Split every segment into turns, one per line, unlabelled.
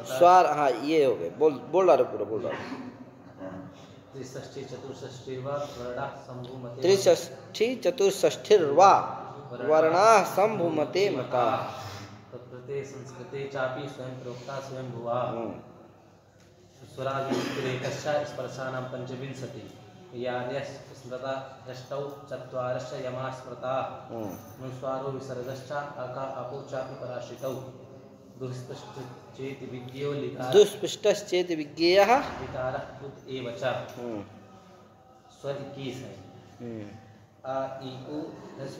स्वर, हाँ ये हो गए। बोल रहा पूरा बोल रहा। त्रिषष्ठी चतुष्षष्ठिर्वा वर्णा संभूमते मता।
प्रकृते संस्कृते चापि स्वयं प्रोक्ता स्वयं भुवा। स्वरादिरेकस्य स्पर्शानां पंचविंशति यार्यस्मृता अष्टौ चत्वारश्च यमा स्मृता अनुस्वारो विसर्गश्च आका अपो चापि पराश्रितौ दुष्पृष्टश्चेति विज्ञेयो लिकारः कृत एव च। स्वर 21 है। आ ई उ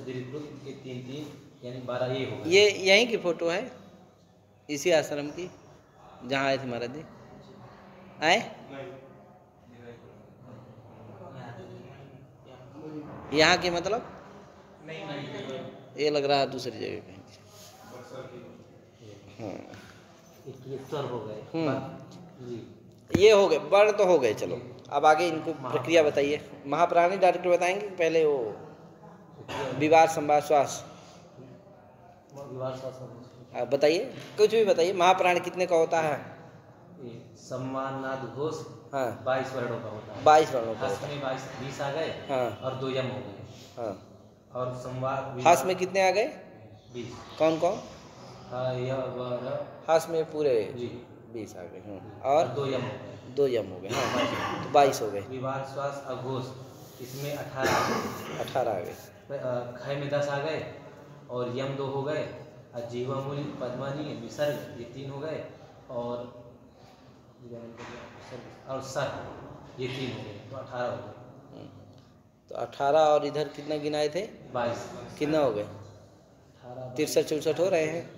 दीर्घकृत के 3 यानी 12 ये होगा।
ये यहीं की फोटो है, इसी आश्रम की जहाँ आए थे महाराज जी। आए यहाँ की मतलब ये लग रहा है दूसरी जगह कहीं।
हो गए।
ये हो गए, वर्ण तो हो गए। चलो अब आगे इनको प्रक्रिया बताइए। महाप्राणी डायरेक्टर बताएंगे पहले वो विवाद संवाद श्वास बताइए, कुछ भी बताइए। महाप्राण कितने का होता है?
सम्मान नाद घोष, हाँ 22 वर्णों का होता है।
22 वर्णों का।
हास में 20 आ गए, हाँ, और 2 यम हो गए, हाँ, और संवाद।
हास में कितने आ गए?
20।
कौन कौन? हास में पूरे 20 आ गए, और
2 यम हो गए।
2 यम हो गए, हाँ, तो 22 हो गए।
विवाद श्वास अघोष, इसमें 18
आ गए।
खय में 10 आ गए, और यम 2 हो गए, जीवामूल पद्मानी विसर्ग ये 3 हो गए, और सर ये 3 हो गए, तो 18 हो गए।
तो 18 और इधर कितना गिनाए थे?
22।
कितना हो गए? 63 64 हो रहे हैं,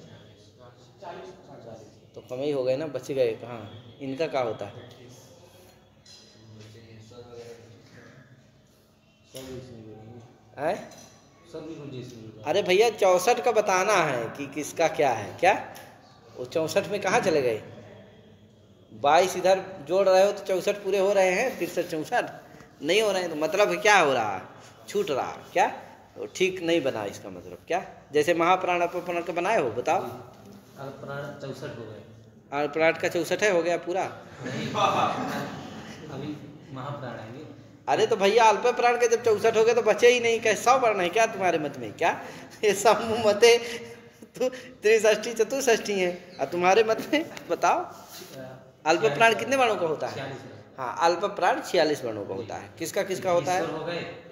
तो कम ही हो गए ना, बच गए कहाँ? इनका क्या होता है? अरे भैया 64 का बताना है कि किसका क्या है। क्या वो 64 में कहाँ चले गए? 22 इधर जोड़ रहे हो तो 64 पूरे हो रहे हैं, 63 64 नहीं हो रहे हैं, तो मतलब क्या हो रहा है? छूट रहा क्या? तो ठीक नहीं बना इसका मतलब क्या? जैसे महाप्राण अपप्राण का बनाए हो, बताओ।
अल्पप्राण 64 हो गए।
अल्पप्राण का 64 हो गया पूरा।
अभी महाप्राण आएंगे।
अरे तो भैया अल्प प्राण के जब 64 हो गए तो बचे ही नहीं, कैसे 100 वर्ण है क्या तुम्हारे मत में? क्या ये सब मते तो त्रिषष्ठी चतुष्षष्ठी है, और तुम्हारे मत में बताओ अल्प प्राण कितने वर्णों का होता है? हाँ, अल्प प्राण 46 वर्णों का होता है। किसका किसका होता है?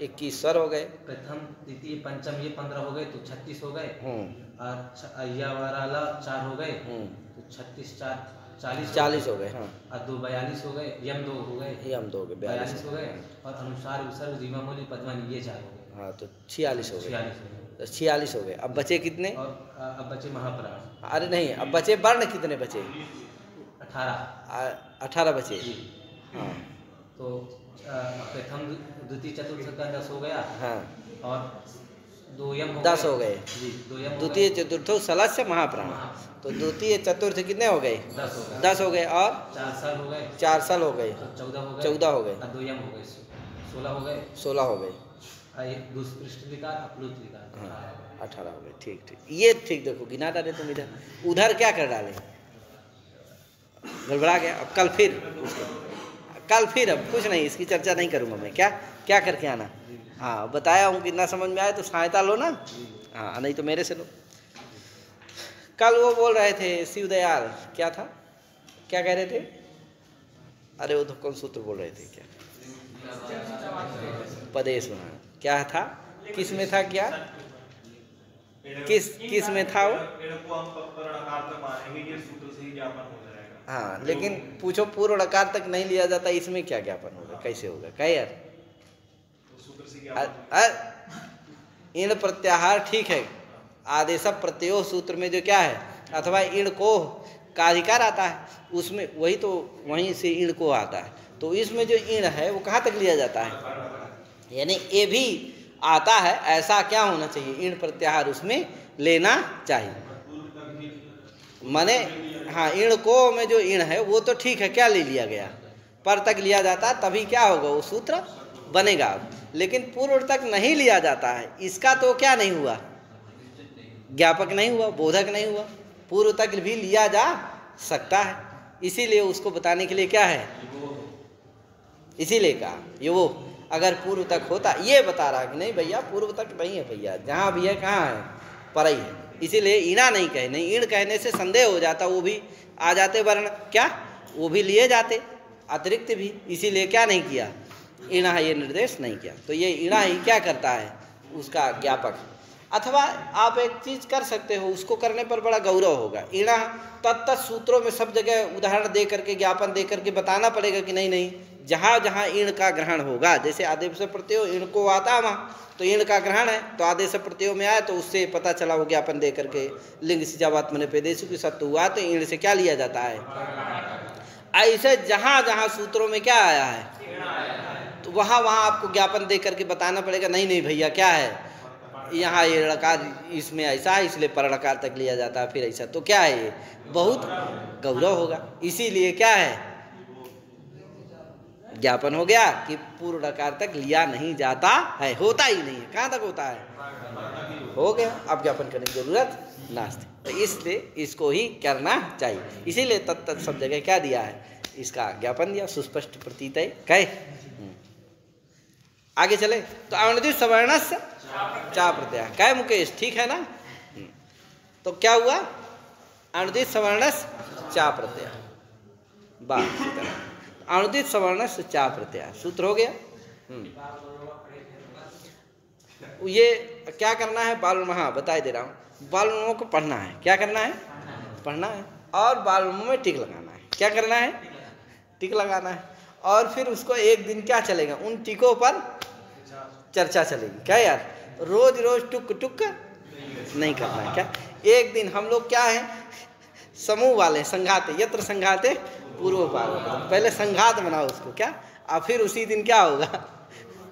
21 स्वर हो गए।
प्रथम द्वितीय पंचम ये 15 हो गए, तो 36 हो गए। अय्यावराला 4 हो गए, तो 36 4 40
हो गए, हाँ,
और 2 42 हो गए, यम 2 हो गए,
42
हो गए, और अनुसार विसर्ग जीवामूली पद्मानी ये 4 हो गए,
हाँ, तो 46 हो गए। 46 हो गए। अब बचे कितने?
और अब बचे महाप्राण।
अरे नहीं, अब बचे वर्ण कितने बचे? 18 बचे, हाँ।
तो प्रथम द्वितीय चतुर्थ का 10 हो गया, हाँ, और 2 यम
10 हो गए। द्वितीय चतुर्थ सलस्य महाप्राण, तो द्वितीय चतुर्थ कितने हो गए? 10 हो गए, और
4 साल हो गए,
4 साल हो गए, 14 हो गए,
2 यम हो गए, 16 हो गए,
16 हो गए,
दुष्पृष्ट विकार अपलुत विकार, हाँ,
18 हो गए। ठीक ठीक, ये ठीक देखो गिना डाले तुम। इधर उधर क्या कर डाले? गड़बड़ा गया। अब कल फिर अब कुछ नहीं, इसकी चर्चा नहीं करूँगा मैं। क्या क्या करके आना? हाँ, बताया हूँ, कितना समझ में आए तो सहायता लो ना, हाँ, नहीं तो मेरे से लो। कल वो बोल रहे थे शिवदयाल, क्या था, क्या कह रहे थे? अरे वो तो कौन सूत्र बोल रहे थे, क्या उपदेश में क्या था? किस में था? क्या किस में था वो? हाँ, लेकिन पूछो पूर्व णकार तक नहीं लिया जाता, इसमें क्या ज्ञापन होगा? कैसे होगा? कह यार, इण प्रत्याहार ठीक है, आदेश प्रत्यो सूत्र में जो क्या है, अथवा इण को का अधिकार आता है, उसमें वही तो वहीं से इण को आता है। तो इसमें जो इण है वो कहाँ तक लिया जाता है? यानी ये भी आता है, ऐसा क्या होना चाहिए? इण प्रत्याहार उसमें लेना चाहिए। माने हाँ, इण को में जो इण है वो तो ठीक है, क्या ले लिया गया? पर तक लिया जाता है, तभी क्या होगा? वो सूत्र बनेगा। लेकिन पूर्व तक नहीं लिया जाता है, इसका तो क्या नहीं हुआ? ज्ञापक नहीं हुआ, बोधक नहीं हुआ, पूर्व तक भी लिया जा सकता है। इसीलिए उसको बताने के लिए क्या है, इसीलिए कहा ये वो अगर पूर्व तक होता, ये बता रहा कि नहीं भैया पूर्व तक नहीं है भैया, जहाँ भी है कहाँ है, पर ही है। इसीलिए ईणा नहीं कहे, नहीं ईण कहने से संदेह हो जाता, वो भी आ जाते वर्ण, क्या वो भी लिए जाते अतिरिक्त भी, इसीलिए क्या नहीं किया, ईणा ये निर्देश नहीं किया। तो ये ईणा ही क्या करता है, उसका ज्ञापक। अथवा आप एक चीज कर सकते हो, उसको करने पर बड़ा गौरव होगा, ईणा तत्त सूत्रों में सब जगह उदाहरण दे करके, ज्ञापन दे करके बताना पड़ेगा कि नहीं नहीं, जहाँ जहाँ ईण का ग्रहण होगा, जैसे आदेश प्रत्यय ईण को आता है वहाँ, तो ईण का ग्रहण है, तो आदेश प्रत्यय में आया तो उससे पता चला, वो ज्ञापन दे करके लिंग सिजावात्मने पेदेशु की सत्य हुआ, तो ईण से क्या लिया जाता है। ऐसे जहाँ जहाँ सूत्रों में क्या आया है, तो वहाँ वहाँ आपको ज्ञापन दे करके बताना पड़ेगा, नहीं नहीं भैया क्या है, यहाँ ये ऋकार इसमें ऐसा है, इसलिए परलकार तक लिया जाता है, फिर ऐसा, तो क्या है ये बहुत गौरव होगा। इसीलिए क्या है, ज्ञापन हो गया कि पूर्व ऋकार तक लिया नहीं जाता है, होता ही नहीं है, कहाँ तक होता है, हो गया, अब ज्ञापन करने की जरूरत नास्ती। तो इसलिए इसको ही करना चाहिए, इसीलिए तत्त सब जगह क्या दिया है, इसका ज्ञापन दिया, सुस्पष्ट प्रतीत है कहे। आगे चले तो अवनति सवर्णस्य चा प्रत्यय, कहे मुकेश ठीक है ना। तो क्या हुआ, अनुदित सवर्णस्य चा प्रत्यय, बात अनुदित सवर्णस्य चा प्रत्यय सूत्र हो गया। ये क्या करना है, बालमहा बताई दे रहा हूँ, बालमों को पढ़ना है, क्या करना है, पढ़ना है, और बालमों में टिक लगाना है, क्या करना है, टिक लगाना है, और फिर उसको एक दिन क्या चलेगा, उन टिकों पर चर्चा चलेगी, क्या यार, रोज रोज टुक टुक नहीं करना है, क्या एक दिन हम लोग क्या है, समूह वाले संघाते, यत्र संघाते पूर्व पार, पहले संघात बनाओ उसको, क्या और फिर उसी दिन क्या होगा,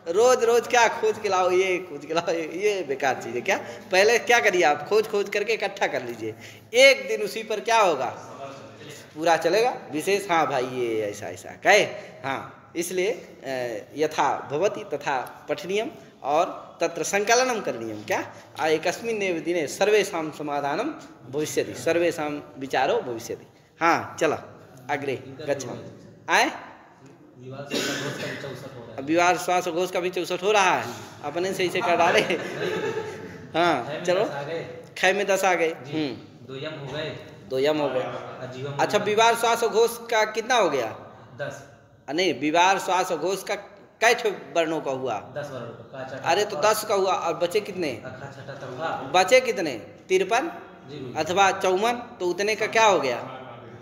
रोज रोज क्या खोज के लाओ, ये खोज के लाओ, ये बेकार चीज़ है, क्या पहले क्या करिए आप, खोज खोज करके इकट्ठा कर लीजिए, एक दिन उसी पर क्या होगा, पूरा चलेगा विशेष, हाँ भाई ये ऐसा ऐसा कहे, हाँ इसलिए यथा भवति तथा पठनीयम और तत्र संकलनम करणीयम, क्या एकस्मिन्नेव दिने सर्वेषां समाधानम भविष्यति, सर्वेषां विचारो भविष्यति। हाँ चलो अग्रे गच्छामः। आए विवाह श्वास घोष का भी 64 हो रहा है, अपने से इसे कर डाले। हाँ चलो, ख में 10 आ गए, दो यम हो गए। अच्छा विवाह श्वास घोष का कितना हो गया,
10,
नहीं विवाह श्वास घोष का कै वर्णों का हुआ,
10 वर्णों का,
अरे तो 10 का हुआ, और बचे कितने, बचे कितने 53 अथवा 54, तो उतने का क्या हो गया,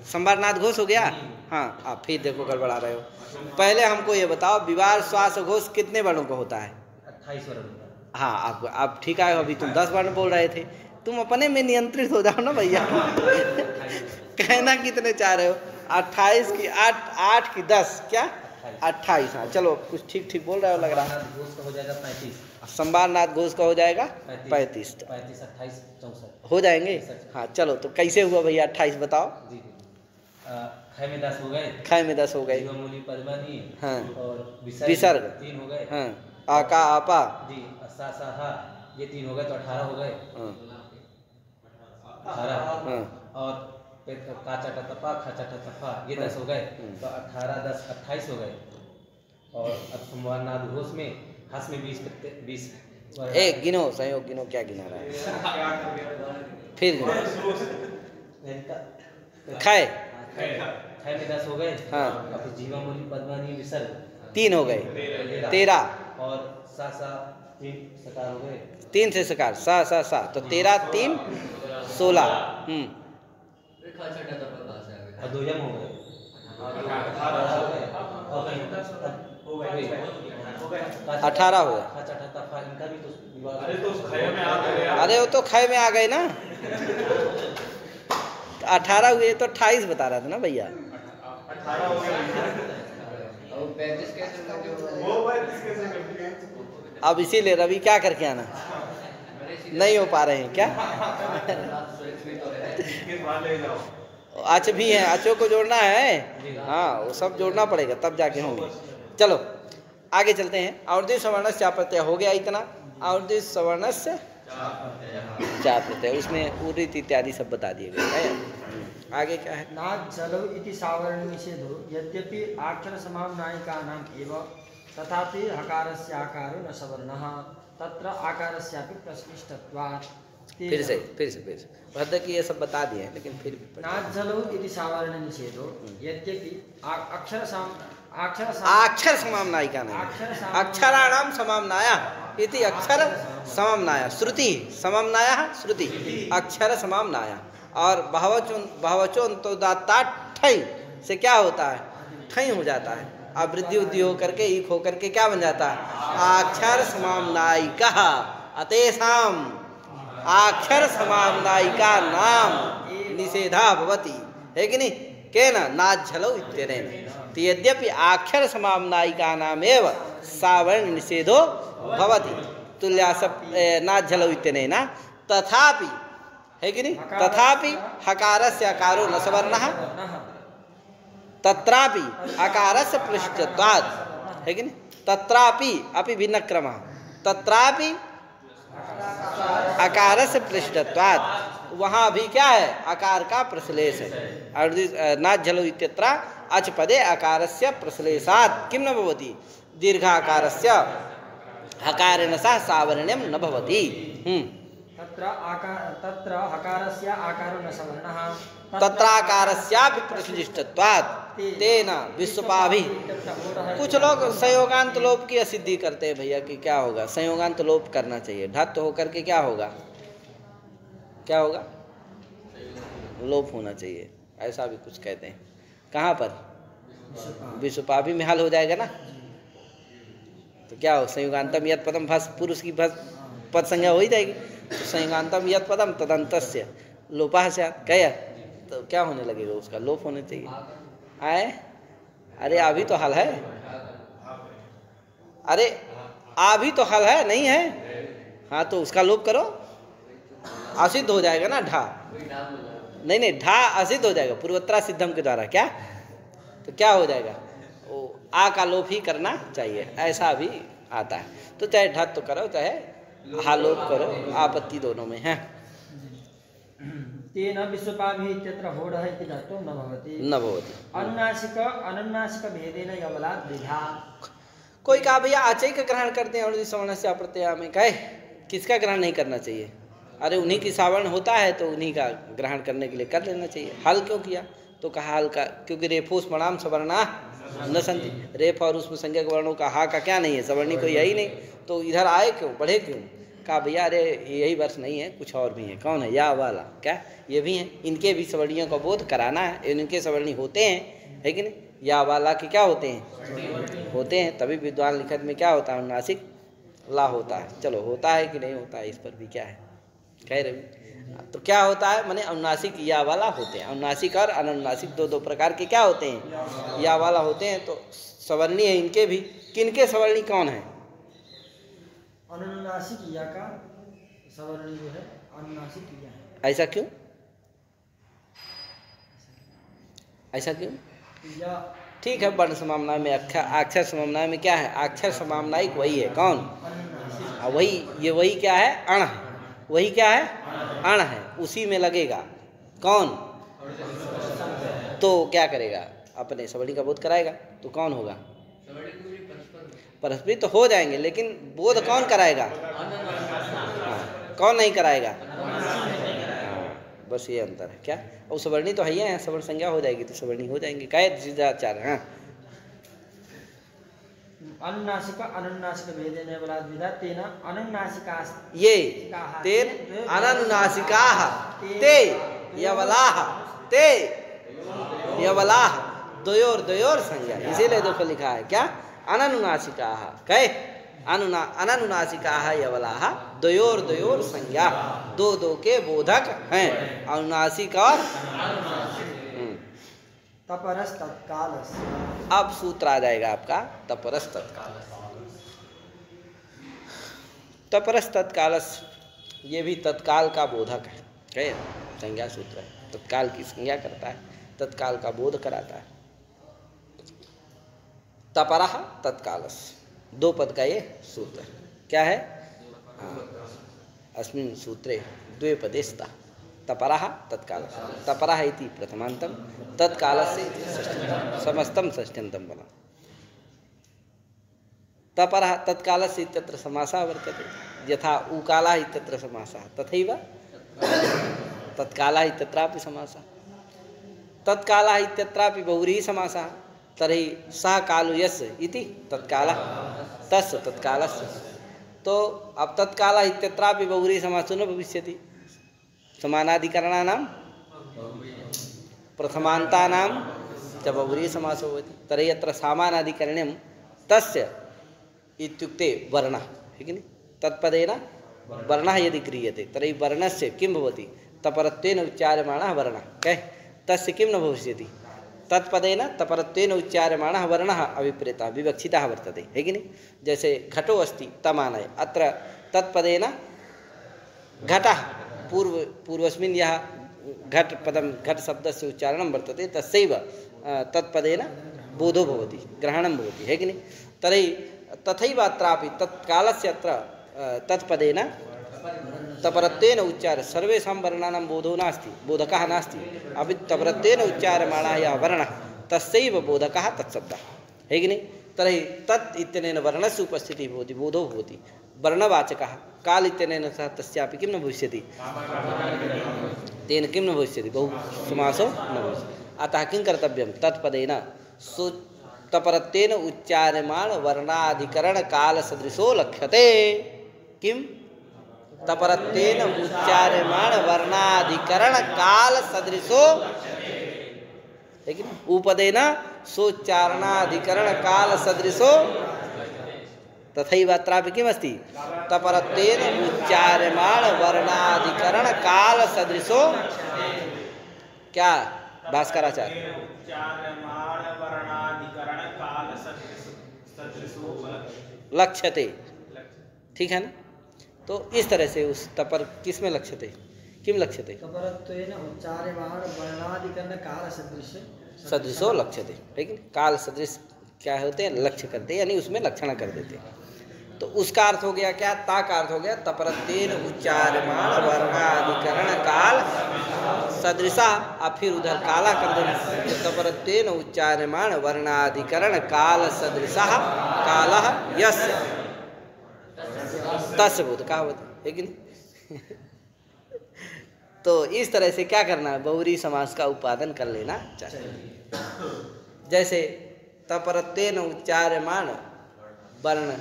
संवारनाथ घोष हो गया। हाँ आप फिर देखो गड़बड़ा रहे हो, पहले हमको ये बताओ विवाह श्वास घोष कितने वर्णों का होता है,
28 वर्णों।
हाँ आप ठीक है, अभी तुम 10 वर्ण बोल रहे थे, तुम अपने में नियंत्रित हो जाओ ना भैया। कहना कितने चाह रहे हो, 28 की 8 की 10, क्या 28, हाँ चलो कुछ ठीक ठीक बोल रहे हो लग रहा है।
घोष का हो जाएगा 35,
संवारनाथ घोष का हो जाएगा 35,
28, 64
हो जाएंगे। हाँ चलो तो कैसे हुआ भैया 28 बताओ।
जी ख में 10 हो गए,
ख में 10 हो गए,
जीवमूली पद्मानी,
हाँ
और
विसर्ग
3 हो गए,
हाँ आका आपा
जी सा सा हा ये 3 हो गए, तो 18 हो गए, 18,
हाँ
और काचा टपा खाचा टपा ये 10 हो गए, तो 18 10 28 हो गए। और अब संवारनाथ घोष में हस में 20
एक गिनो संयोग गिनो, क्या गिना रहा है फिर खाए,
ख में 10 हो गए,
हाँ
और जीवामूली पद्मानी विसर्ग
3 हो गए, 13,
और सा 3 सकार हो गए,
3 से सकार सा तो 13 3 16,
और 2 यम हो गए,
18 हो गए।
इनका भी तो
अरे वो तो ख में आ गए ना, 18 हुए तो 28 बता रहा था ना भैया। अब इसीलिए रवि क्या करके आना, नहीं हो पा रहे हैं क्या। अच भी है, अचो को जोड़ना है, हाँ वो सब जोड़ना पड़ेगा तब जाके होंगे। चलो आगे चलते हैं। आवर्ती सवर्णस्य प्रत्यय हो गया इतना, आवर्ती सवर्णस्य चा प्रत्यय, उसमें उदित इत्यादि सब बता दिए गए हैं। आगे क्या है?
नाद जलौ इति सावरण निषेधो यद्यपि अक्षर समाम्नायिकानाम् एव तथापि हकारस्य आकारो न सवर्णः तत्र आकारस्यापि प्रश्लिष्टत्वात्।
फिर से भद्र की ये सब बता दिए हैं, लेकिन फिर भी
नाद जलौ इति सावरण निषेधो यद्यपि अक्षर
समाम्नायिका नहीं, अक्षराणाम समाम्नाया इति अक्षर समाम्नाया, श्रुति समाम्नाया श्रुति अक्षर समाम्नाया, और भावचों तो दाता ठई से क्या होता है? ठई हो जाता है, अब वृद्धि उद्धि होकर के ईक होकर के क्या बन जाता है? अक्षर समाम्नायिका, अतेषाम अक्षर समाम्नायिका नाम निषेधा भवति, है कि नहीं? केन नाज्झलौ इत्यनेन, तो यद्यपि अक्षर समाम्नायिका नामेव सावर्ण निषेधो भवति तुल्यासप नाज्झलौ इत्यनेन, तथापि, है कि नहीं? तथापि हकारस्य आकारो न सवर्णः तत्रापि अकारस्य पृष्ठत्वात्, है कि नहीं? तत्रापि अपि भिन्न क्रमः, तत्रापि अकारस्य पृष्ठत्वात्, वहाँ भी क्या है? आकार का प्रश्लेष है। नाज्झलौ इत्यत्र अच पदे अकारस्य प्रश्लेषात् किं न भवति? दीर्घाकारस्य हकारेण सह सावर्ण्यं न भवति।
तत्र हकारस्य आकारो न सवर्णः
तत्राकारस्यापि प्रश्लिष्टत्वात् तेन विश्वपाभि। कुछ लोग संयोगांत लोप की असिद्धि करते हैं भैया कि क्या होगा? संयोगांत लोप करना चाहिए, ढत्त होकर के क्या होगा? क्या होगा? लोप होना चाहिए, ऐसा भी कुछ कहते हैं। कहाँ पर? विश्वपाभि में हल हो जाएगा ना, तो क्या हो? संयुगान्तम यत् पदम भस, पुरुष की भस पद संज्ञा हो ही जाएगी, तो संयुगान्तम यत् पदम तदंतस्य लोपः स्यात्, क्या? तो क्या होने लगेगा? उसका लोप होने चाहिए। आए, अरे अभी तो हल है, अरे अभी तो हल है, नहीं है? हाँ, तो उसका लोप करो, असिद्ध हो जाएगा ना ढा। नहीं, ढा असिद्ध हो जाएगा पूर्वोत्तरा सिद्धम के द्वारा। क्या? तो क्या हो जाएगा? वो आ का लोप ही करना चाहिए, ऐसा भी आता है। तो चाहे ढत तो करो, चाहे हा लोप करो, आपत्ति दोनों में है।
तेन विश्वपाभि इत्यत्र होडः इति धातुः न भवति।
न भवति।
अनुनासिक भेदेन यवलात् द्विधा।
कोई कहा भैया आचय का ग्रहण करते हैं और सवर्ण से अप्रत्यय में, कहे किसका ग्रहण नहीं करना चाहिए? अरे उन्हीं की सावर्ण होता है तो उन्हीं का ग्रहण करने के लिए कर लेना चाहिए। हल क्यों किया? तो कहा हल का, क्योंकि रेफोस मणाम सवर्णा न संति, रेफ और उसमें संज्ञक वर्णों का हा का क्या नहीं है? सवर्णी कोई है ही नहीं, तो इधर आए क्यों, बढ़े क्यों? कहा भैया अरे यही वर्ष नहीं है, कुछ और भी है। कौन है? या वाला, क्या ये भी हैं? इनके भी सवर्णियों का बोध कराना है, इनके सवर्णी होते हैं, है कि नहीं? या वाला के क्या होते हैं? होते हैं, तभी विद्वान लिखत में क्या होता है? अनुनासिक ला होता है। चलो होता है कि नहीं होता है, इस पर भी क्या है कह रहे। तो क्या होता है? माने अनुनासिक या वाला होते हैं, अनुनासिक और अनुनासिक दो प्रकार के क्या होते हैं? या वाला होते हैं। तो सवर्णी है इनके भी। किनके सवर्णी कौन है?
अनुनासिक या का सवर्णी जो है अनुनासिक या है।
ऐसा क्यों? ऐसा क्यों?
या
ठीक है, वर्ण समाम्नाय में अक्षर समाम्नाय में क्या है? अक्षर समाम्नायिक वही है। कौन? वही, ये वही क्या है? अण है। वही क्या है? अण है, उसी में लगेगा। कौन? तो क्या करेगा? अपने सवर्णी का बोध कराएगा। तो कौन होगा? परस्परी तो हो जाएंगे, लेकिन बोध कौन कराएगा? कौन नहीं कराएगा? बस ये अंतर है। क्या? और सवर्णी तो है ही है, सवर्ण संज्ञा हो जाएगी तो सवर्णी हो जाएंगे। काय हाँ
अनुनासिक अनुनासिक भेदेन यवलात् द्विधा तेन अनुनासिकाः
ये तेन अनुनासिकाः ते यवलाः ते यवलाः द्वयोर संज्ञा, इसीलिए देखो लिखा है क्या? अनुनासिकाः, कहे अनुनासिकाः यवलाः द्वयोर संज्ञा, दो के बोधक हैं, अनुनासिक और
तपरस तत्काल।
अब सूत्र आ जाएगा आपका तपरस तत्काल। तपरस तत्काल ये भी तत्काल का बोधक है, कहे संज्ञा सूत्र है। तत्काल की संज्ञा करता है, तत्काल का बोध कराता है। तपरः तत्कालस, दो पद का ये सूत्र है। क्या है? हाँ, अस्मिन् सूत्रे द्वे पदे स्तः तपरः तत्काल तपरः इति प्रथमान्तं तत्कालस्य इति षष्ठ्यन्तं समस्तं षष्ठ्यन्तं बलम् तपरः तत्कालस्य इत्यत्र समासः वर्तते यथा उकालः इत्यत्र समासः तथैव तत्कालः इत्यत्रापि समासः तत्कालः इत्यत्रापि बहुव्रीहि समासः तर्हि सः कालो यस्य इति तत्कालः तस्य तत्कालस्य तो अब तत्कालः इत्यत्रापि बहुव्रीहि समासो न भविष्यति समानाधिकरणानां प्रथमान्तानां च बहुव्रीहि समासो भवति तर्हि अत्र सामानाधिकरण्यं तस्य इत्युक्ते वर्णः है कि नहीं तत्पदेन वर्णः यदि क्रियते तर्हि वर्णस्य किं भवति तपरत्वेन उच्चार्यमाणः वर्णः कः तस्य किं न भविष्यति तत्पदेन तपरत्वेन उच्चार्यमाणः वर्णः अभिप्रेतः विवक्षितः वर्तते है कि नहीं जैसे घटो अस्ति तमानय अत्र तत्पदेन घटः पूर्वस्मिन् यः घट पदं घट शब्दस्य उच्चारणं वर्तते तस्यैव तत्पदेन बोधो भवति ग्रहणं भवति है कि नहीं तर्हि तथैव अत्रापि तत्कालस्य अत्र तत्पदेन तपरत्वेन उच्चार सर्वेषां वर्णानां बोधो नास्ति बोधकः नास्ति अपि तपरत्वेन उच्चार्यमाणः यः वर्णः तस्यैव बोधकः तत्शब्दः है कि नहीं तर्हि तत् इत्यनेन वर्णस्य उपस्थितिः भवति बोधो भवति वर्णवाचकः काल इत्यनेन सह तस्यापि किं न भविष्यति तेन किं न भविष्यति बहु समासो न भविष्यति अतः किं कर्तव्यं तत्पदेन तपरत्वेन उच्चार्यमाण वर्णाधिकरण काल सदृशो लक्ष्यते किं तपरत्वेन उच्चार्यमाण वर्णाधिकरण काल सदृशो लेकिन उपदेन सोच्चारणाधिकरण काल सदृशो तथैव अत्रापि किमस्ति तपरत्वेन उच्चार्यमाण वर्णाधिकरण काल सदृशो क्या भास्कराचार्य लक्ष्यते ठीक है ना तो इस तरह से उस तपर किसमें लक्ष्यते किम लक्ष्यते
तपरत्वेन उच्चार्यमाण वर्णाधिकरण काल सदृश
सदृशो लक्ष्यते लेकिन काल सदृश क्या होते हैं लक्ष्य करते यानी उसमें लक्षण कर देते तो उसका अर्थ हो गया क्या ता का अर्थ हो गया तपरत्वेन उच्चार्यमाण वर्णाधिकरण काल सदृशा अब फिर उधर काला कर देना तो तपरत्वेन उच्चार्यमाण वर्णाधिकरण काल सदृशा कालः यस्य तस्य बोध का होता है कि नहीं तो इस तरह से क्या करना है बहुव्रीहि समास का उत्पादन कर लेना चाहिए जैसे तपरत्वेन उच्चार्यमाण वर्ण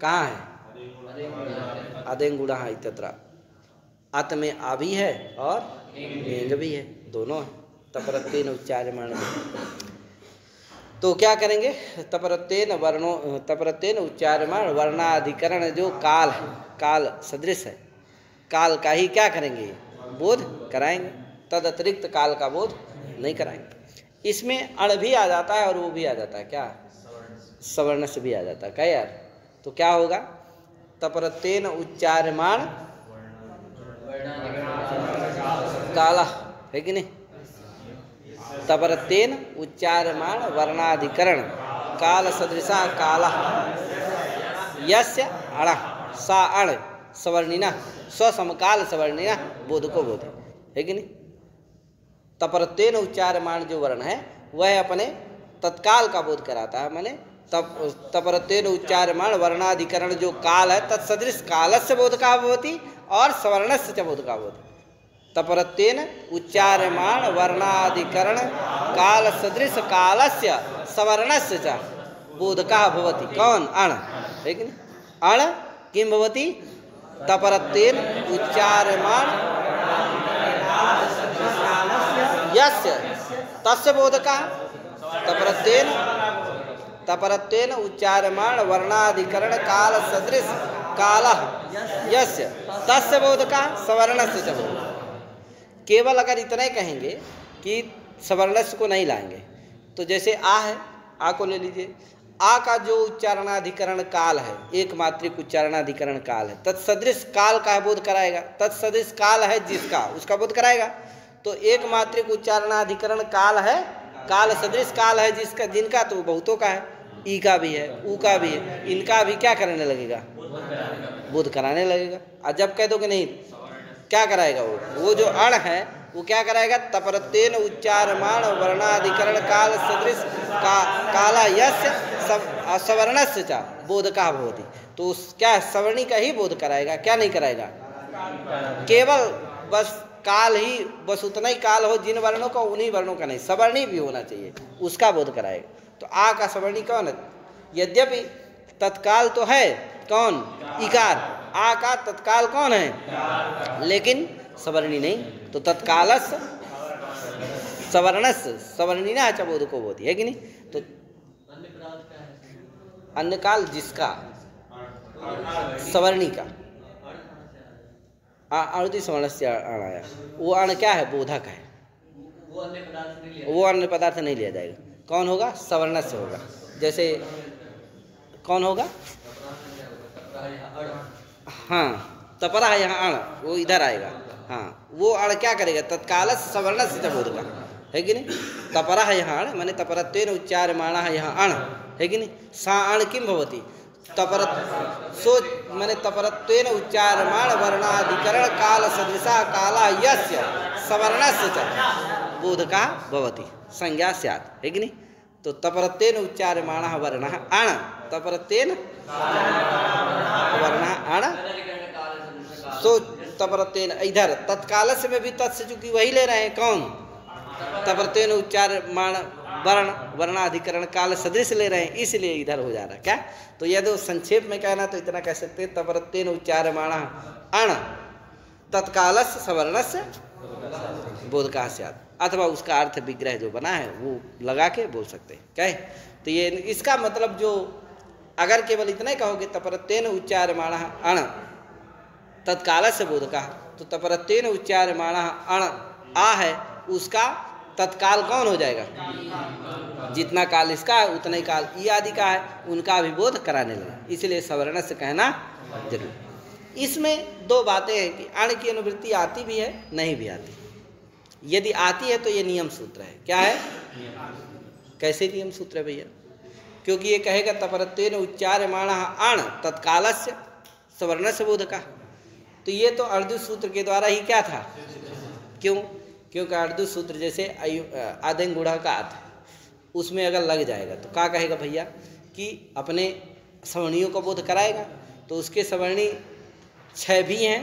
कहाँ है अदेंगुणः इत्यत्र अत में आ भी है और एंग भी है दोनों है तपरत्वेन उच्चार्यमाण तो क्या करेंगे तपरत्वेन उच्चार्यमाण वर्णाधिकरण जो काल है काल सदृश है काल का ही क्या करेंगे बोध कराएंगे तद अतिरिक्त काल का बोध नहीं कराएंगे इसमें अण भी आ जाता है और वो भी आ जाता है क्या सवर्ण से भी आ जाता है क्या यार तो क्या होगा तपरत्वेन उच्चार्यमाण काला है कि नहीं तपरत्वेन उच्चार्यमाण वर्णाधिकरण काल सदृशा कालः यस्य अण सा अण सवर्णिना स्वसमकाल सवर्णिना बोधको बोध है कि नहीं तपरत्वेन उच्चार्यमाण जो वर्ण है वह अपने तत्काल का बोध कराता है माने तपरत्वेन उच्चार्यमाण वर्णाधिकरण जो काल है तत्सदृश कालस्य बोधकः भवति और सवर्णस्य च बोधकः भवति तपरत्वेन उच्चार्यमाण वर्णाधिकरण काल सदृश कालस्य सवर्णस्य च बोधकः भवति कौन अण है कि नहीं अण किं भवति तपरत्वेन उच्चार्यमाण यस्य तस्य बोधकः तपरत्वेन उच्चार्यमाण वर्णाधिकरण काल सदृश कालः यस्य तस्य बोधकः सवर्णस्य च बोधकः केवल अगर इतना ही कहेंगे कि सवर्णस्य को नहीं लाएंगे तो जैसे आ है आ को ले लीजिए आ का जो उच्चारणाधिकरण काल है एक मात्रिक उच्चारणाधिकरण काल है तत्सदृश काल का बोध कराएगा तत्सदृश काल है जिसका उसका बोध कराएगा तो एक मात्रिक उच्चारणाधिकरण काल है काल सदृश काल है जिसका जिनका तो बहुतों का है ई का भी है ऊ का भी है इनका भी क्या करने लगेगा बोध कराने लगेगा। और जब कह दो कि नहीं, क्या कराएगा वो जो अण है वो क्या कराएगा? तपरतेन उच्चारमाण वर्णाधिकरण काल सदृश काला यस्य सवर्णस्य च बोधका भवति। तो क्या सवर्णी का ही बोध कराएगा, क्या नहीं कराएगा? केवल बस काल ही, बस उतना ही काल हो जिन वर्णों का, उन्हीं वर्णों का नहीं, सवर्णी भी होना चाहिए, उसका बोध कराएगा। तो आ का सवर्णी कौन है? यद्यपि तत्काल तो है कौन? इकार। आ का तत्काल कौन है? लेकिन सवर्णी नहीं। तो तत्कालस सवर्णस सवर्णी ना अच्छा बोध को बोधी है कि नहीं? तो अन्य काल जिसका सवर्णी का अणुति सवर्ण से अण आया, वो अण क्या है? बोधक है। वो अन्य पदार्थ नहीं लिया जाएगा। कौन होगा? सवर्ण से होगा। जैसे कौन होगा? हाँ, तपरा है यहाँ अण, वो इधर आएगा। हाँ, वो अण क्या करेगा? तत्काल सवर्ण से बोध का है कि नहीं? तपरा है यहाँ अण, माने तपरत्वेन उच्चार्यमाणः है यहाँ अण है कि नहीं? सा अण किम भवति? तपरत सो माने तपरत्वेन उच्चार्यमाण वर्णाधिकरण काल सदृशा काला यस्य सवर्णस्य च बोधका भवति संज्ञा स्यात् है कि नहीं? तो तपरत्वेन उच्चार्यमाणः वर्णः अण, तपरत्वेन वर्णः अण, सो तपरत्वेन इधर तत्काल से में भी तत्से चूंकि वही ले रहे हैं। कौन? तपरत्वेन उच्चार्यमाण वर्ण वर्णाधिकरण काल सदृश ले रहे हैं, इसलिए इधर हो जा रहा है। क्या? तो यदि संक्षेप में कहना तो इतना कह सकते हैं, तपरत्वेन उच्चार्यमाणः अण तत्कालस्य सवर्णस्य बोधका स्यात्, अथवा उसका अर्थ विग्रह जो बना है वो लगा के बोल सकते हैं। क्या है? तो ये इसका मतलब जो अगर केवल इतना ही कहोगे तपरत्वेन उच्चार्यमाणः अण तत्कालस्य बोधका, तो तपरत्वेन उच्चार्यमाणः अण आ है, उसका तत्काल कौन हो जाएगा? जितना काल इसका है उतना ही काल ई आदि का है, उनका भी बोध कराने लगा। इसलिए सवर्ण से कहना जरूर। इसमें दो बातें हैं कि अण की अनुवृत्ति आती भी है, नहीं भी आती। यदि आती है तो ये नियम सूत्र है। क्या है? कैसे नियम सूत्र है भैया? क्योंकि ये कहेगा तपरत्वेन उच्चार्यमाणः अण तत्कालस्य सवर्णस्य बोधका, तो ये तो अर्जुन सूत्र के द्वारा ही क्या था? क्यों? क्योंकि अर्जुन सूत्र जैसे आदेंग गुढ़ा का अर्थ है, उसमें अगर लग जाएगा तो क्या कहेगा भैया कि अपने सवर्णियों को बोध कराएगा। तो उसके सवर्णी 6 भी हैं,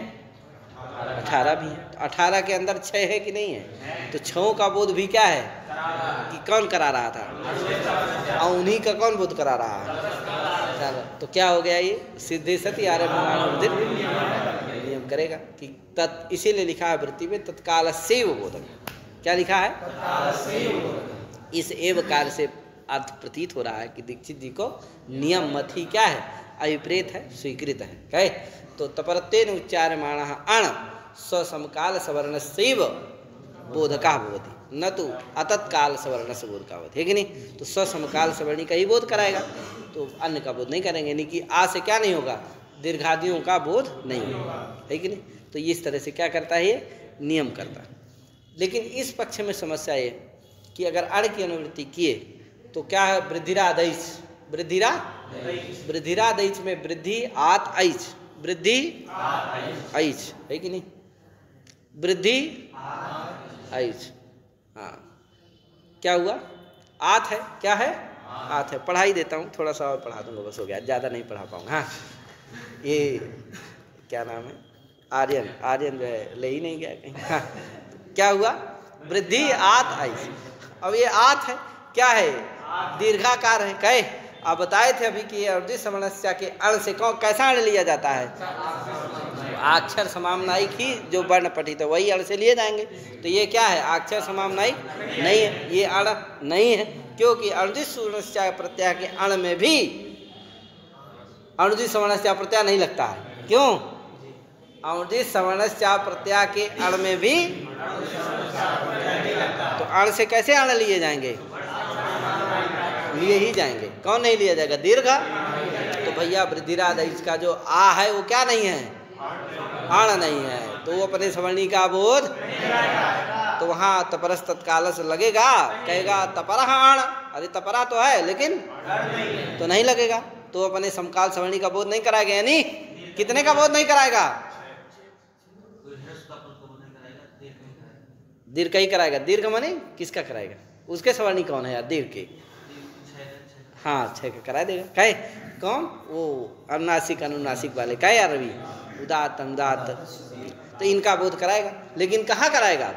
18 भी हैं। तो 18 के अंदर 6 है कि नहीं है? तो 6 का बोध भी क्या है कि कौन करा रहा था? और उन्हीं का कौन बोध करा रहा है? चलो, तो क्या हो गया? ये सिद्धि सती आरम्भ नियम करेगा कि तत्, इसीलिए लिखा है वृत्ति में तत्काल से वो बोधक। क्या लिखा है? इस एव कार्य से अर्थ प्रतीत हो रहा है कि दीक्षित जी को नियम मत ही क्या है? अभिप्रेत है, स्वीकृत है। कहे तो तपरत्वेन उच्चार्यमाणः अण स्वसमकाल सवर्णस्यैव बोधका भवति, न तो अतत्काल सवर्णस्य बोधका भवति है कि नहीं? तो स्वसमकाल सवर्णी का ही बोध कराएगा, तो अन्य का बोध नहीं करेंगे। यानी कि आ से क्या नहीं होगा? दीर्घादियों का बोध नहीं होगा है कि नहीं? तो इस तरह से क्या करता है? ये नियम करता है। लेकिन इस पक्ष में समस्या ये कि अगर अण की अनुवृत्ति किए तो क्या है? वृद्धिरादैच, वृद्धिरादैच में वृद्धि आत ऐच, वृद्धि ऐच है कि नहीं? वृद्धि ऐच, हाँ, क्या हुआ? आत है। क्या है? आत है। पढ़ा ही देता हूँ, थोड़ा सा और पढ़ा दूंगा, बस हो गया, ज़्यादा नहीं पढ़ा पाऊंगा। हाँ, ये क्या नाम है? आर्यन जो है ले ही नहीं गया कहीं। हाँ, क्या हुआ? वृद्धि आत ऐच। अब ये आत है, क्या है? दीर्घाकार है। कहे आप बताए थे अभी कि अर्जुन समस्या के अण से कौन कैसा अण लिया जाता है? अक्षर समामनायिक ही जो वर्ण पठित है वही अण से लिए जाएंगे। तो ये क्या है? अक्षर समामनायिक नहीं है, ये अण नहीं है, क्योंकि अर्जुन समस्या प्रत्यय के अण में भी अर्जुन समस्या प्रत्यय नहीं लगता है। क्यों? अर्जुन समस्या प्रत्यय के अण में भी तो अण से कैसे अण लिए जाएंगे? लिए ही जाएंगे। कौन नहीं लिया जाएगा? दीर्घ। तो भैया वृद्धिरादैच का जो आ है वो क्या नहीं है? अण नहीं है, तो वो अपने सवर्णी का बोध, तो वहाँ तपरस तत्काल से लगेगा, कहेगा तपरः अण। अरे तपरा तो है लेकिन तो नहीं लगेगा, तो अपने समकाल सवर्णी का बोध नहीं कराएगा, यानी कितने का बोध नहीं कराएगा? दीर्घ ही कराएगा। दीर्घ माने किसका कराएगा? उसके सवर्णी कौन है यार दीर्घ के? हाँ 6 का करा देगा। कहे कौन? वो अनुनासिक अनुनासिक वाले कहे यार रवि, उदात अनुदात, तो इनका बोध कराएगा। लेकिन कहाँ कराएगा?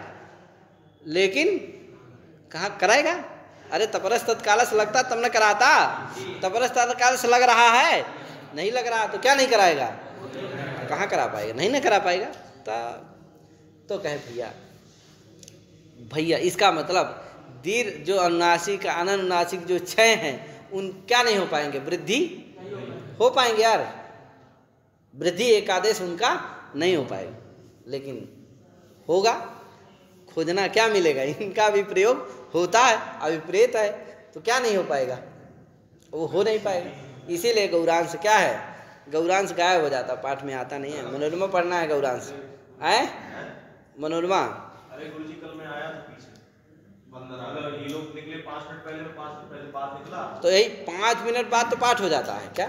लेकिन कहाँ कराएगा? अरे तपरस तत्काल से लगता तब न कराता। तपरस तत्काल से लग रहा है, नहीं लग रहा तो क्या नहीं कराएगा? कहाँ करा पाएगा? नहीं ना करा पाएगा। तो कहे भैया इसका मतलब दीर्घ जो अनुनासिक अनुनासिक जो 6 हैं उन क्या नहीं हो पाएंगे? वृद्धि हो पाएंगे यार, वृद्धि एकादेश उनका नहीं हो पाएगा। लेकिन होगा, खोजना क्या मिलेगा? इनका भी प्रयोग होता है, अभिप्रेत है, तो क्या नहीं हो पाएगा? वो हो नहीं पाएगा। इसीलिए गौरांश क्या है? गौरांश गायब हो जाता, पाठ में आता नहीं है। मनोरमा पढ़ना है गौरांश है मनोरमा।
अरे गुरुजी कल मैं आया था पीछे बंदर, ये लोग निकले 5 मिनट पहले, 5 मिनट पहले बात निकला
तो यही 5 मिनट बाद तो पाठ हो जाता है क्या?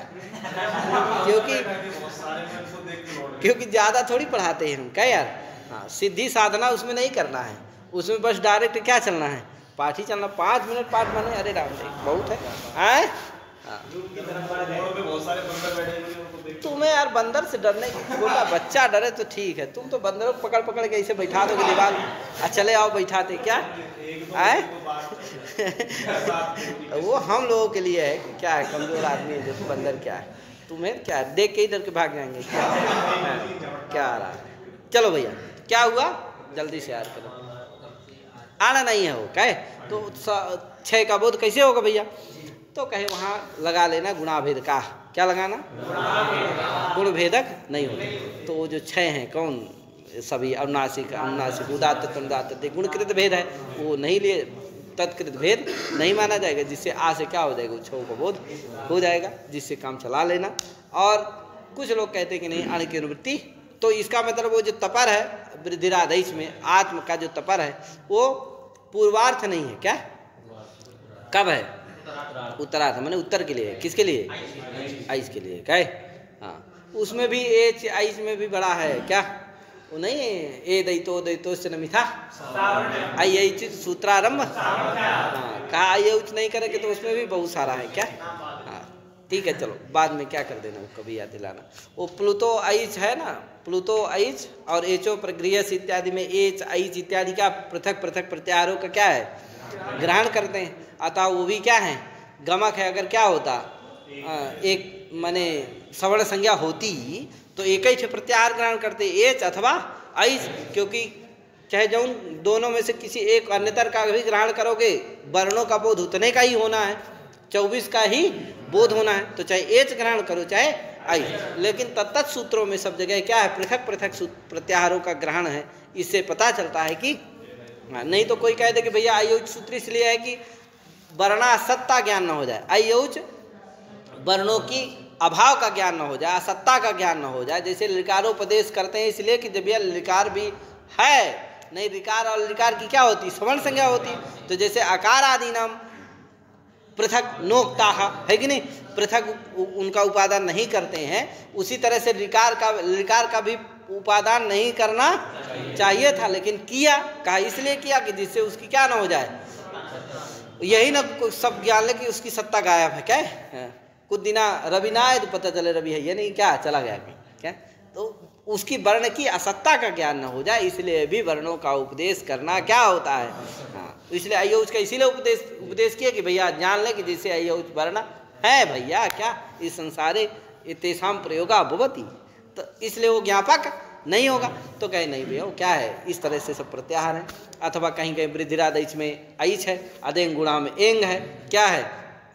क्योंकि ज्यादा थोड़ी पढ़ाते हैं हम क्या यार। हाँ सिद्धि साधना उसमें नहीं करना है, उसमें बस डायरेक्ट क्या चलना है? पाठ ही चलना। 5 मिनट पाठ माने अरे राम बहुत है। हाँ
बहुत सारे बंदर बैठे हुए उनको देख।
तुम्हें यार बंदर से डरने की, छोटा बच्चा डरे तो ठीक है, तुम तो बंदरों को पकड़ पकड़ के ऐसे बैठा दोगे दीवार, चले आओ बैठाते क्या आए? वो हम लोगों के लिए है कि क्या है, कमजोर आदमी है जो बंदर क्या है, तुम्हें क्या है? देख के इधर के भाग जाएंगे क्या आ रहा है? चलो भैया क्या हुआ? जल्दी से याद करो, आना नहीं है वो कहे तो 6 का बोध कैसे होगा भैया? तो कहे वहाँ लगा लेना गुणाभेद का। क्या लगाना? गुण भेदक नहीं होता। तो वो जो 6 हैं कौन? सभी अनुनासिक अनुनासिक उदात्त तनुदात्त गुणकृत भेद है, वो नहीं लिए, तत्कृत भेद नहीं माना जाएगा, जिससे आ से क्या हो जाएगा? 6 का बोध हो जाएगा, जिससे काम चला लेना। और कुछ लोग कहते हैं कि नहीं अण की अनुवृत्ति, तो इसका मतलब वो जो तपर है वृद्धिराधेश में आत्म का जो तपर है वो पूर्वार्थ नहीं है। क्या कब है? उत्तरार्थ माने उत्तर के लिए। किसके लिए? आइस के लिए। क्या हाँ उसमें भी एच आइस में भी बड़ा है क्या? वो नहीं ए दैतो से नमिथा आई एच सूत्रारंभ। हाँ कहा आई उच नहीं करेंगे तो उसमें भी बहुत सारा है। क्या हाँ ठीक है चलो बाद में क्या कर देना, वो कभी याद दिलाना। वो प्लूतो आइच है ना, प्लूतो आइच और एचो प्रगृहस इत्यादि में एच आइच इत्यादि का पृथक पृथक प्रत्याहारों का क्या है? ग्रहण करते हैं। अतः वो भी क्या है? गमक है। अगर क्या होता एक माने सवर्ण संज्ञा होती तो एक ही प्रत्याहार ग्रहण करते, एच अथवा आइच, क्योंकि चाहे जो दोनों में से किसी एक अन्यतर का भी ग्रहण करोगे वर्णों का बोध उतने का ही होना है, 24 का ही बोध होना है। तो चाहे एच ग्रहण करो चाहे आइच, लेकिन तत्त सूत्रों में सब जगह क्या है? पृथक पृथक प्रत्याहारों का ग्रहण है। इससे पता चलता है कि नहीं तो कोई कह दे कि भैया आयुच सूत्र इसलिए है कि वर्णासत्ता ज्ञान न हो जाए, आयुच वर्णों की अभाव का ज्ञान न हो जाए, असत्ता का ज्ञान न हो जाए। जैसे लिकारोपदेश करते हैं इसलिए कि जब यह लिकार भी है नहीं, लिकार और लिकार की क्या होती? सवर्ण संज्ञा होती। तो जैसे आकार आदि नाम पृथक नोक्ता है कि नहीं, पृथक उनका उपादान नहीं करते हैं, उसी तरह से लिकार का भी उपादान नहीं करना चाहिए था, लेकिन किया। कहा इसलिए किया कि जिससे उसकी क्या ना हो जाए, यही ना सब ज्ञान ले कि उसकी सत्ता गायब है। क्या कुछ दिना रवि ना आए तो पता चले रवि है ये नहीं, क्या चला गया क्या? तो उसकी वर्ण की असत्ता का ज्ञान न हो जाए, इसलिए भी वर्णों का उपदेश करना क्या होता है? हाँ इसलिए आयुष का इसीलिए उपदेश किया कि भैया जान ले कि जैसे आयुष वर्ण है भैया क्या इस संसारे तेषाम प्रयोगा भवति, तो इसलिए वो ज्ञापक नहीं होगा। तो कहे नहीं भैया वो क्या है? इस तरह से सब प्रत्याहार है। अथवा कहीं कहीं वृद्धिराधेश में आइच है, अदेंग गुणा में एंग है। क्या है?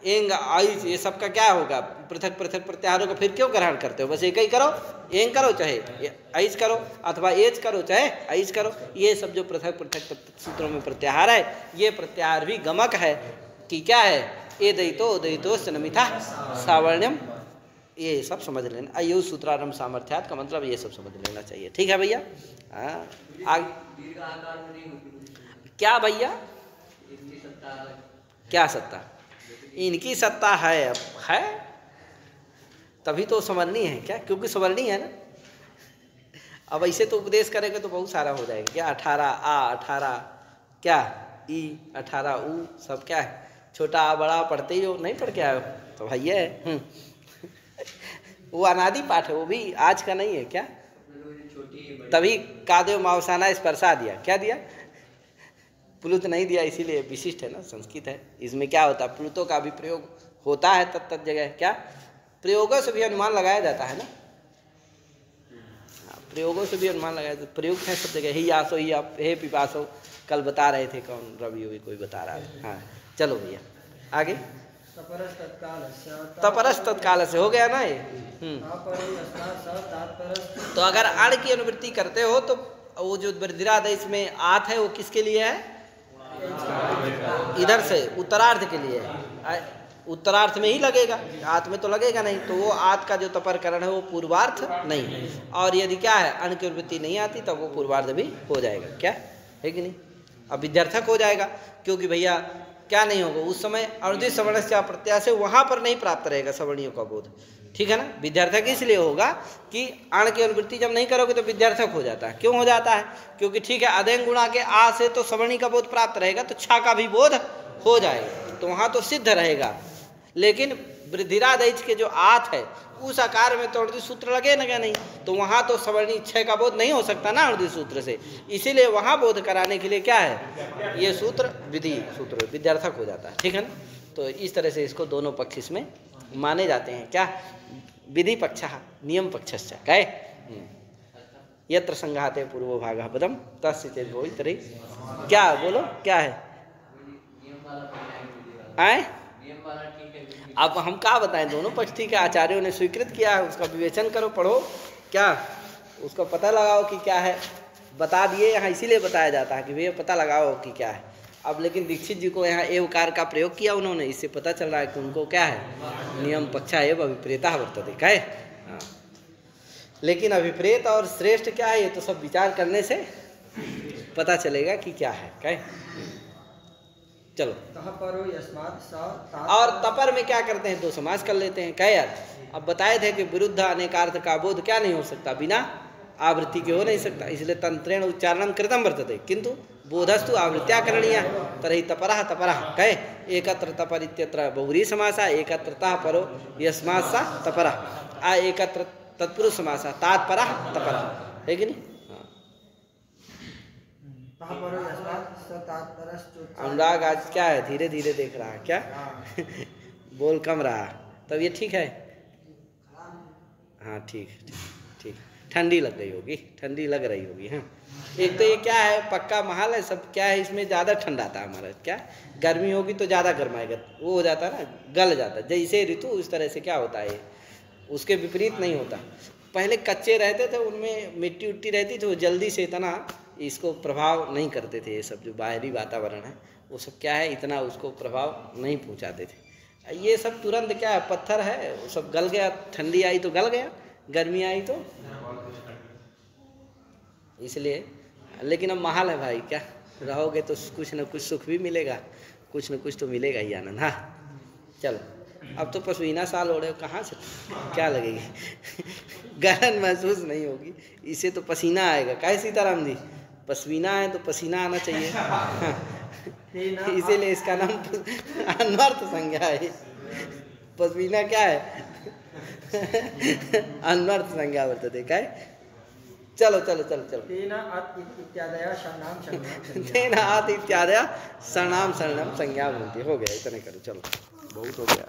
एंग आइच, ये सब का क्या होगा? पृथक पृथक प्रत्याहारों का फिर क्यों ग्रहण करते हो? बस एक ही करो, एंग करो चाहे आइच करो, अथवा एच करो चाहे आइच करो। ये सब जो पृथक पृथक सूत्रों में प्रत्याहार है, ये प्रत्याहार भी गमक है कि क्या है? ए दैतो सनमिथा सावर्ण्यम, ये सब समझ लेना। आयु सूत्रारंभ सामर्थ्यात का मतलब ये सब समझ लेना चाहिए। ठीक है भैया? क्या भैया? क्या सत्ता? इनकी सत्ता है, अब है तभी तो सवर्णी है क्या, क्योंकि सवर्णी है ना। अब ऐसे तो उपदेश करेंगे तो बहुत सारा हो जाएगा क्या, 18 आ 18 क्या ई 18 ऊ सब क्या है, छोटा आ बड़ा पढ़ते ही हो, नहीं पढ़ के आए हो तो भाई है। वो अनादि पाठ है, वो भी आज का नहीं है क्या। तभी कादेव मावसाना स्पर्शा दिया, क्या दिया, प्लुत नहीं दिया, इसीलिए विशिष्ट है ना, संस्कृत है। इसमें क्या होता है, प्लुतों का भी प्रयोग होता है तत्त जगह, क्या प्रयोगों से भी अनुमान लगाया जाता है ना, प्रयोगों से भी अनुमान लगाया जाता, प्रयुक्त है सब जगह। ही आसो ही आप हे पिपासो, कल बता रहे थे, कौन रवि कोई बता रहा था। हाँ चलो भैया आगे। तपरस तत्काल से हो गया ना ये। तो अगर अण की अनुवृत्ति करते हो तो वो जो वृद्धिरादेश में आत है वो किसके लिए है, इधर से उत्तरार्थ के लिए है, उत्तरार्थ में ही लगेगा, आत में तो लगेगा नहीं। तो वो आत का जो तपरकरण है वो पूर्वार्थ नहीं है, और यदि क्या है अण की अनुवृत्ति नहीं आती तब वो पूर्वार्थ भी हो जाएगा, क्या है कि नहीं। अब विद्यार्थक हो जाएगा, क्योंकि भैया क्या नहीं होगा उस समय अनुदित सवर्ण से प्रत्यय से वहां पर नहीं प्राप्त रहेगा सवर्णियों का बोध, ठीक है ना। विद्यार्थक इसलिए होगा कि अण की अनुवृत्ति जब नहीं करोगे तो विद्यार्थक हो जाता है। क्यों हो जाता है, क्योंकि ठीक है अदेंग गुणा के आ से तो सवर्णी का बोध प्राप्त रहेगा, तो छा का भी बोध हो जाएगा, तो वहां तो सिद्ध रहेगा। लेकिन वृद्धिरादैच के जो आत है उस आकार में तो अनुदित सूत्र लगे ना, क्या नहीं, तो वहां तो सवर्णी छह का बोध नहीं हो सकता ना अनुदित सूत्र से, इसीलिए वहां बोध कराने के लिए क्या है ये सूत्र विधि सूत्र विद्यार्थक हो जाता है, ठीक है ना। तो इस तरह से इसको दोनों पक्ष इसमें माने जाते हैं, क्या विधि पक्ष नियम पक्षश्च, कहे यत्र संघाते पूर्वो भागः पदम तस्य चेत् भवति तर्हि, क्या बोलो क्या है आए। अब हम क्या बताएं, दोनों पक्ष ठीक है, आचार्यों ने स्वीकृत किया है, उसका विवेचन करो, पढ़ो, क्या उसका पता लगाओ कि क्या है, बता दिए यहाँ इसीलिए बताया जाता है कि भैया पता लगाओ कि क्या है। अब लेकिन दीक्षित जी को यहाँ एवकार का प्रयोग किया उन्होंने, इससे पता चल रहा है कि उनको क्या है नियम पक्षा एवं अभिप्रेता वर्तते, क्या है हाँ। लेकिन अभिप्रेत और श्रेष्ठ क्या है ये तो सब विचार करने से पता चलेगा कि क्या है, क्या है। चलो और तपर में क्या करते हैं, दो समास कर लेते हैं, क्या यार। अब बताए थे कि विरुद्ध अनेकार्थ का बोध क्या नहीं हो सकता, बिना आवृत्ति के हो नहीं सकता, इसलिए तंत्रेण उच्चारणम कृतम वर्तते, किंतु बोधस्तु आवृत्त्या करणीया तर्हि तपरः तपरः, कहे एकत्र तपर इत्यत्र बहुव्रीहि समासः, एकत्रतः परो यस्मात् सा तपरः, आ एकत्र तत्पुरुष समासः तात्परः तपरः, है कि नहीं। अनुराग आज क्या है धीरे धीरे देख रहा है क्या बोल कम रहा, तब ये ठीक है, हाँ ठीक ठीक, ठंडी लग रही होगी, ठंडी लग रही होगी हाँ। एक तो ये क्या है पक्का महल है सब, क्या है इसमें ज़्यादा ठंडा आता है हमारा, क्या गर्मी होगी तो ज़्यादा गर्माएगा, वो हो जाता है ना गल जाता है, जैसे ऋतु उस तरह से क्या होता है उसके विपरीत नहीं होता। पहले कच्चे रहते थे उनमें मिट्टी उट्टी रहती थी, वो जल्दी से इतना इसको प्रभाव नहीं करते थे, ये सब जो बाहरी वातावरण है वो सब क्या है इतना उसको प्रभाव नहीं पहुंचाते थे। ये सब तुरंत क्या है पत्थर है वो सब गल गया, ठंडी आई तो गल गया, गर्मी आई तो, इसलिए। लेकिन अब महल है भाई, क्या रहोगे तो कुछ न कुछ सुख भी मिलेगा, कुछ न कुछ तो मिलेगा ही आनंद। हाँ चलो अब तो पश्मीना साल हो रहे हो, कहाँ से क्या लगेगी गलन महसूस नहीं होगी, इससे तो पसीना आएगा, काहे सीताराम जी पश्मीना है तो पसीना आना चाहिए इसीलिए इसका नाम अनर्थ संज्ञा है, पश्मीना क्या है अनर्थ संज्ञा वर्तते, क्या है। चलो चलो चलो चलो तेन आत इत्यादय शरणाम शरणम संज्ञा भवति, हो गया इतने करो, चलो बहुत हो गया।